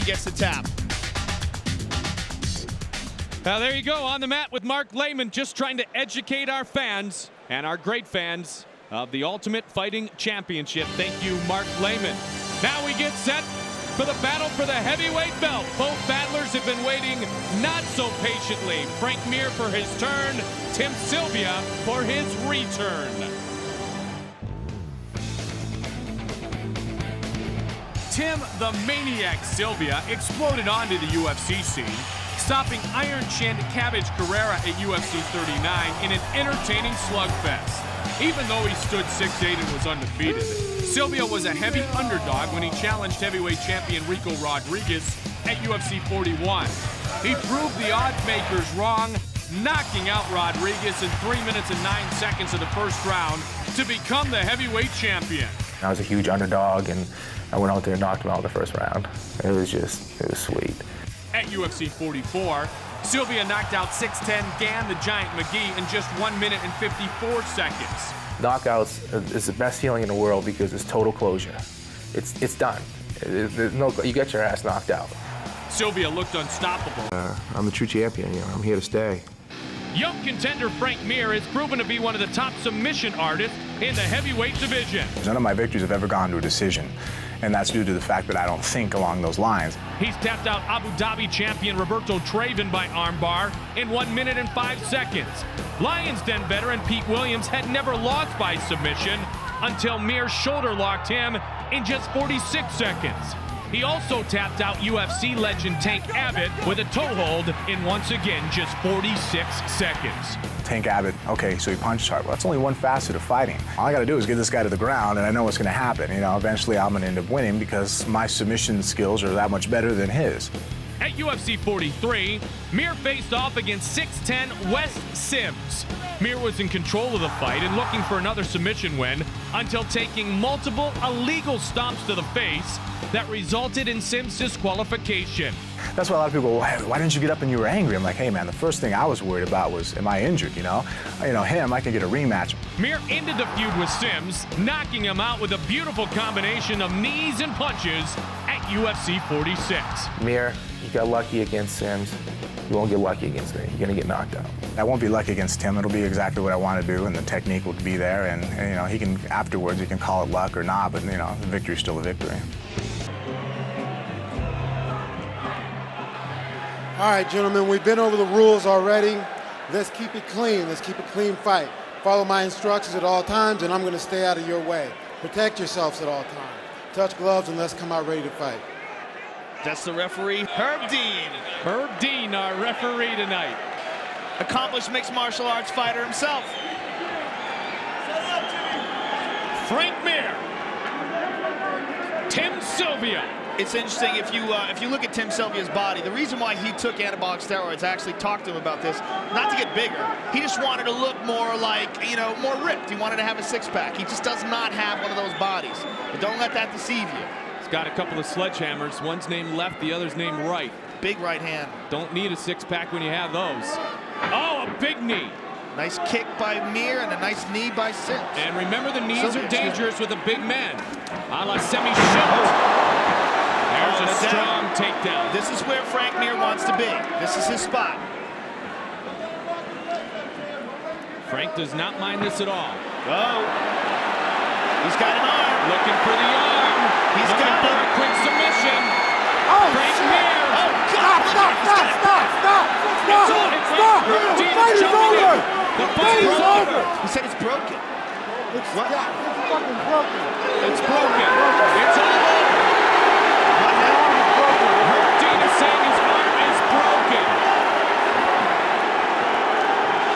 gets the tap. Now there you go, on the mat with Mark Lehman, just trying to educate our fans and our great fans of the Ultimate Fighting Championship. Thank you, Mark Lehman. Now we get set for the battle for the heavyweight belt. Both battlers have been waiting not so patiently. Frenk Mir for his turn, Tim Sylvia for his return. Tim the Maniac Sylvia exploded onto the UFC scene, stopping Iron Chin Cabbage Carrera at UFC 39 in an entertaining slugfest. Even though he stood 6'8" and was undefeated, Sylvia was a heavy underdog when he challenged heavyweight champion Rico Rodriguez at UFC 41. He proved the odds makers wrong, knocking out Rodriguez in 3 minutes and 9 seconds of the first round to become the heavyweight champion. I was a huge underdog, and I went out there and knocked him out in the first round. It was sweet. At UFC 44, Sylvia knocked out 6'10" Gan the Giant McGee in just 1 minute and 54 seconds. Knockouts is the best feeling in the world because it's total closure. It's done. You get your ass knocked out. Sylvia looked unstoppable. I'm the true champion. I'm here to stay. Young contender Frenk Mir has proven to be one of the top submission artists in the heavyweight division. None of my victories have ever gone to a decision, and that's due to the fact that I don't think along those lines. He's tapped out Abu Dhabi champion Roberto Traven by armbar in 1 minute and 5 seconds. Lions Den veteran Pete Williams had never lost by submission until Mir shoulder locked him in just 46 seconds. He also tapped out UFC legend Tank Abbott with a toe hold in, once again, just 46 seconds. Tank Abbott, okay, so he punched hard. Well, that's only one facet of fighting. All I gotta do is get this guy to the ground, and I know what's gonna happen. Eventually I'm gonna end up winning because my submission skills are that much better than his. At UFC 43, Mir faced off against 6'10" Wes Sims. Mir was in control of the fight and looking for another submission win until taking multiple illegal stomps to the face that resulted in Sims' disqualification. That's why a lot of people go, why didn't you get up and you were angry? I'm like, hey man, the first thing I was worried about was, am I injured, him, I can get a rematch. Mir ended the feud with Sims, knocking him out with a beautiful combination of knees and punches at UFC 46. Mir, you got lucky against Sims. You won't get lucky against me. You're gonna get knocked out. I won't be lucky against Tim. It'll be exactly what I want to do, and the technique will be there. And he can afterwards, he can call it luck or not, but the victory's still a victory. All right, gentlemen, we've been over the rules already. Let's keep it clean. Let's keep a clean fight. Follow my instructions at all times, and I'm going to stay out of your way. Protect yourselves at all times. Touch gloves, and let's come out ready to fight. That's the referee, Herb Dean. Herb Dean, our referee tonight. Accomplished mixed martial arts fighter himself. Frenk Mir. Tim Sylvia. It's interesting if you look at Tim Sylvia's body, the reason why he took anabolic steroids, I actually talked to him about this, not to get bigger. He just wanted to look more like, more ripped. He wanted to have a six-pack. He just does not have one of those bodies. But don't let that deceive you. He's got a couple of sledgehammers. One's named left, the other's named right. Big right hand. Don't need a six-pack when you have those. Oh, a big knee. Nice kick by Mir and a nice knee by Sims. And remember, the knees are dangerous with a big man. A la semi-shot. There's a strong takedown. This is where Frenk Mir wants to be. This is his spot. Frenk does not mind this at all. Oh. He's got an arm. Looking for the arm. He's looking got for it. a quick submission. Oh, Frenk shit. Mir. Oh, God. Stop. The fight is over. The Fight fight is is over. He said it's broken. It's fucking broken. It's broken. It's over. Herb Dean is saying his arm is broken.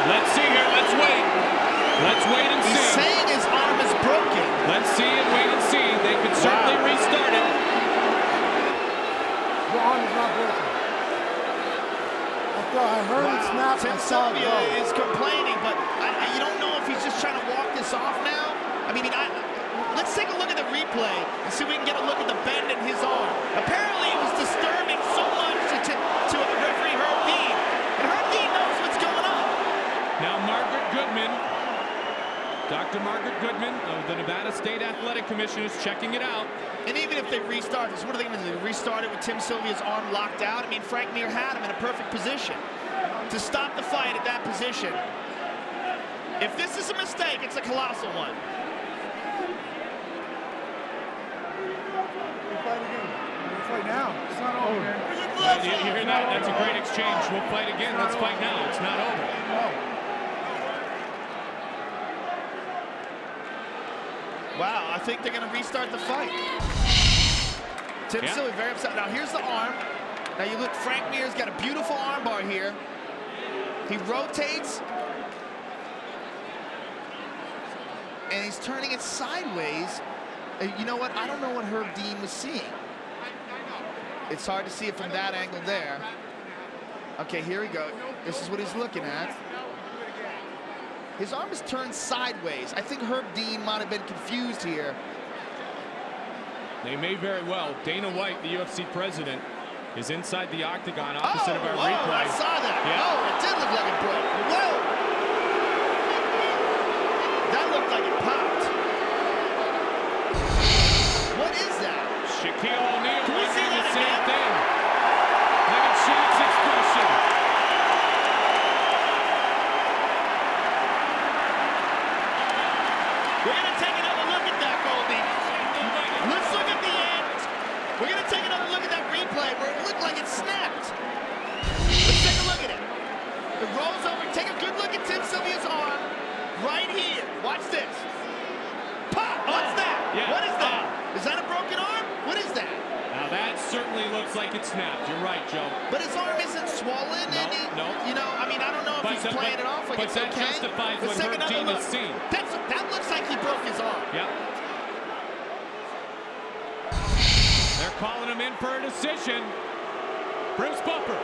Let's see here. Let's wait. Let's wait and see. He's saying his arm is broken. Let's see and wait and see. They could certainly restart it. Your arm is not broken. I heard it snap. Tim Sylvia is complaining, but you don't know if he's just trying to walk this off now. Let's take a look at the replay and see if we can get a look at the bend in his arm. Apparently, it was disturbing so much to referee Herb Dean. And Herb Dean knows what's going on. Now Margaret Goodman, Dr. Margaret Goodman of the Nevada State Athletic commission is checking it out. And even if they restart this, what are they going to do? Restart it with Tim Sylvia's arm locked out? I mean, Frenk Mir had him in a perfect position to stop the fight at that position. If this is a mistake, it's a colossal one. Fight now. It's not over, man. You hear that? That's a great exchange. We'll fight again. Let's fight now. It's not over. Wow, I think they're going to restart the fight. Tim Sylvia very upset. Now here's the arm. Now you look, Frenk Mir's got a beautiful arm bar here. He rotates. And he's turning it sideways. You know what? I don't know what Herb Dean was seeing. It's hard to see it from that angle there. Okay, here we go. This is what he's looking at. His arm is turned sideways. I think Herb Dean might have been confused here. They may very well. Dana White, the UFC president, is inside the octagon opposite of our replay. I saw that. Yeah. Oh, it did look like it broke. Whoa! That looked like it popped. What is that? Shaquille O'Neal Can we might see do the that same again? thing. Look at Shaq's expression. We're going to take another look at that, Goldie. Let's look at the end. We're going to take another look at that replay where it looked like it snapped. Let's take a look at it. It rolls over. Take a good look at Tim Sylvia's arm right here. Watch this. Pop! What's that? Yeah. What is that? Is that a broken arm? What is that? Now that certainly looks like it snapped. You're right, Joe. But his arm isn't swollen. No. You know, I mean, I don't know if he's playing it off like but it's that okay. justifies Let's what take Herb another Dean look. has seen. That looks like he broke his arm. Yep. They're calling him in for a decision. Bruce Buffer.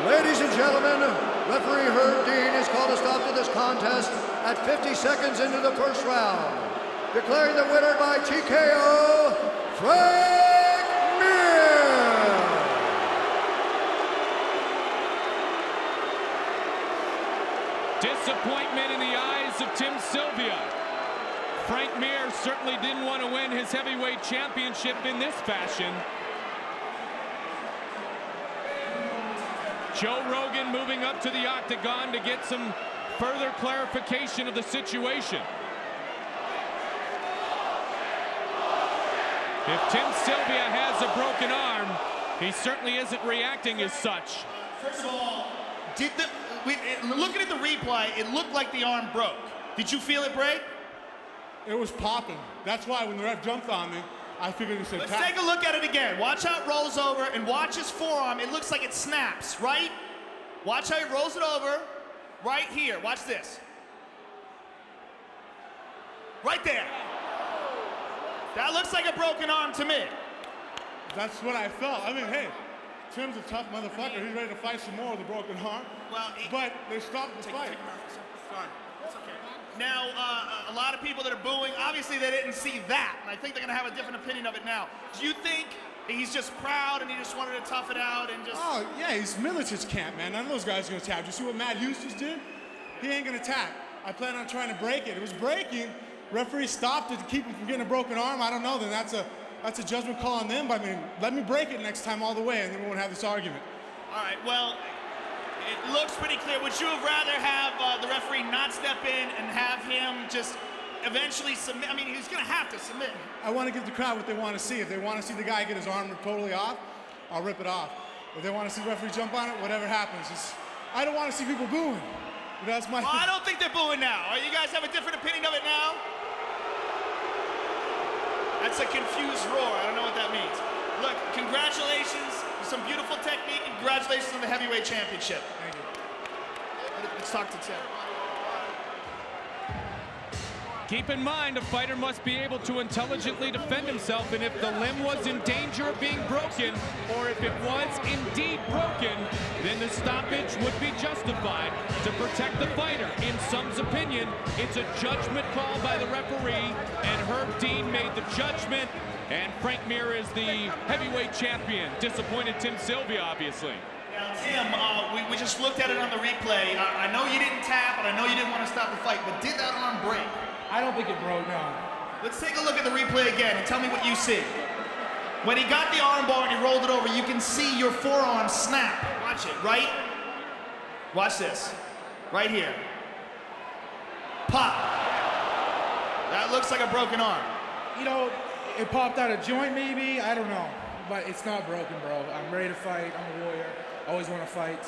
Ladies and gentlemen, referee Herb Dean has called a stop to this contest at 50 seconds into the first round, declaring the winner by TKO, Frenk Mir. Disappointment in the eyes of Tim Sylvia. Frenk Mir certainly didn't want to win his heavyweight championship in this fashion. Joe Rogan moving up to the octagon to get some further clarification of the situation. If Tim Sylvia has a broken arm, he certainly isn't reacting as such. First of all, looking at the replay, it looked like the arm broke. Did you feel it break? It was popping. That's why when the ref jumped on me, I figured he said Let's tap. take a look at it again. Watch how it rolls over and watch his forearm. It looks like it snaps, right? Watch how he rolls it over. Right here. Watch this. Right there. That looks like a broken arm to me. That's what I felt. I mean, hey, Tim's a tough motherfucker. He's ready to fight some more with a broken arm. Well, but they stopped the fight. Sorry. It's okay. Now, a lot of people that are booing, obviously they didn't see that, and I think they're going to have a different opinion of it now. Do you think he's just proud and he just wanted to tough it out and just... Oh, yeah, he's Milicich's camp, man. None of those guys are going to tap. Did you see what Matt Hughes just did? He ain't going to tap. I plan on trying to break it. It was breaking. Referee stopped it to keep him from getting a broken arm. I don't know. Then that's a judgment call on them. But I mean, let me break it next time all the way, and then we won't have this argument. All right, well, it looks pretty clear. Would you have rather have the referee not step in and have him just eventually submit? I mean, he's going to have to submit. I want to give the crowd what they want to see. If they want to see the guy get his arm totally off, I'll rip it off. If they want to see the referee jump on it, whatever happens. I don't want to see people booing. That's my... Well, I don't think they're booing now. You guys have a different opinion of it now? That's a confused roar. I don't know what that means. Look, congratulations. Some beautiful technique, and congratulations on the heavyweight championship. Thank you. Let's talk to Tim. Keep in mind, a fighter must be able to intelligently defend himself, and if the limb was in danger of being broken, or if it was indeed broken, then the stoppage would be justified to protect the fighter. In some's opinion, it's a judgment call by the referee, and Herb Dean made the judgment, and Frenk Mir is the heavyweight champion. Disappointed Tim Sylvia, obviously. Now, Tim, we just looked at it on the replay. I know you didn't tap, and I know you didn't want to stop the fight, but did that arm break? I don't think it broke, no. Let's take a look at the replay again and tell me what you see. When he got the arm bar and he rolled it over, you can see your forearm snap. Watch it, right? Watch this. Right here. Pop. That looks like a broken arm. You know, it popped out a joint maybe, I don't know. But it's not broken, bro. I'm ready to fight. I'm a warrior. Always want to fight.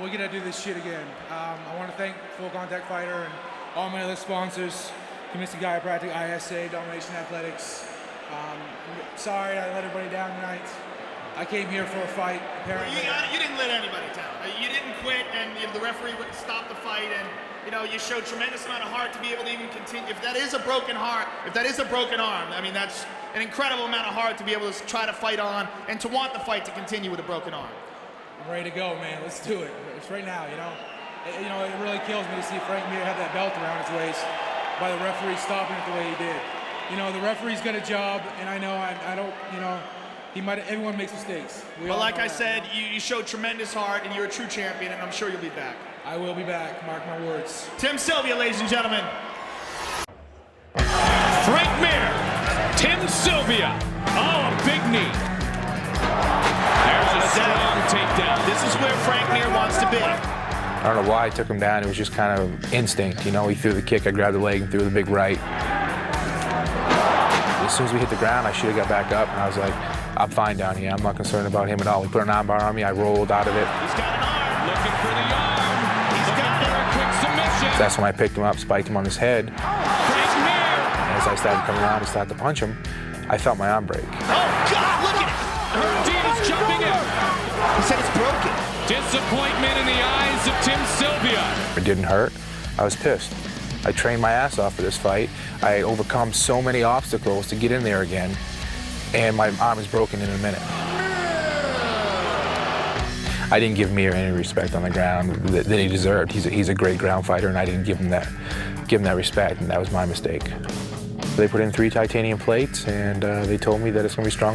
We're gonna do this shit again. I want to thank Full Contact Fighter and all my other sponsors, Commission Chiropractic, ISA, Domination Athletics. Sorry I let everybody down tonight. I came here for a fight, apparently. You didn't let anybody down. You didn't quit, and the referee wouldn't stop the fight, and you showed tremendous amount of heart to be able to even continue. If that is a broken heart, if that is a broken arm, I mean, that's an incredible amount of heart to be able to try to fight on and to want the fight to continue with a broken arm. I'm ready to go, man. Let's do it. It's right now, It really kills me to see Frénk Mir have that belt around his waist by the referee stopping it the way he did. The referee's got a job, and I know I don't, everyone makes mistakes. But like I said, you showed tremendous heart, and you're a true champion, and I'm sure you'll be back. I will be back, mark my words. Tim Sylvia, ladies and gentlemen. Frэнk Mir-Tim Sylvia. Oh, a big knee. There's a strong takedown. This is where Frэнk Mir wants to be. I don't know why I took him down. It was just kind of instinct, He threw the kick, I grabbed the leg and threw the big right. As soon as we hit the ground, I should have got back up, and I was like, I'm fine down here. I'm not concerned about him at all. He put an arm bar on me. I rolled out of it. He's got an arm. Looking for the arm. He's got a quick submission. That's when I picked him up, spiked him on his head. Frэнk Mir. And as I started coming around and started to punch him, I felt my arm break. Oh, God, look at it. Hernandez jumping in. He said it's broken. Disappointment in the eyes of Tim Sylvia. It didn't hurt. I was pissed. I trained my ass off for this fight. I overcome so many obstacles to get in there again, and my arm is broken in a minute. I didn't give Mir any respect on the ground that he deserved. He's a great ground fighter, and I didn't give him that respect, and that was my mistake. They put in 3 titanium plates, and they told me that it's going to be strong.